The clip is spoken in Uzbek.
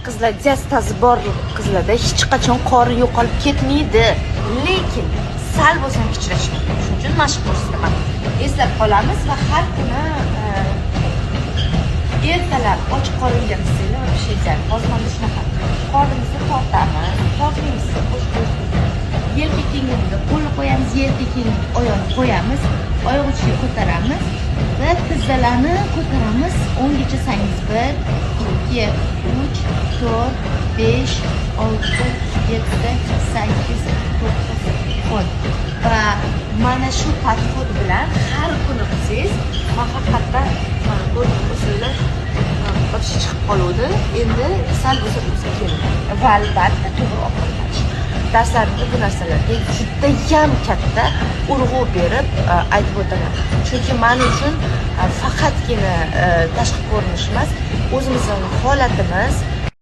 qizlar diastasi bor qizlarda hech qachon qori yo'qolib ketmaydi, lekin sal bo'lsa ham kichrashi mumkin. Shuning uchun mashq ko'rsataman. Eslab qolamiz va har kuni ertalab och qoringa qilsanglar вообще идеально. Hozir mana shunaqa qornimizni tortmaymiz. Yelka kengligiga qo'lni qo'yamiz, yelka kengligiga oyoqni qo'yamiz, oyoq uchiga ko'taramiz va tizzalarni ko'taramiz. 10 gacha sangiz 1, 2, 3, 4, 5, 6, 7, 8, 9, 10. Va mana shu podxod bilan har kuni qilsangiz, haqiqatdan ko'rsanglar вообще chiqib qoluvdi. Endi sal bo'lsa keladi. Va albatta to'g'ri ovqatlanish. Darslarimda bu narsalarga judayam katta urg'u berib aytib o'taman. Chunki men uchun faqatgina tashqi ko'rinish emas, o'zimizning holatimiz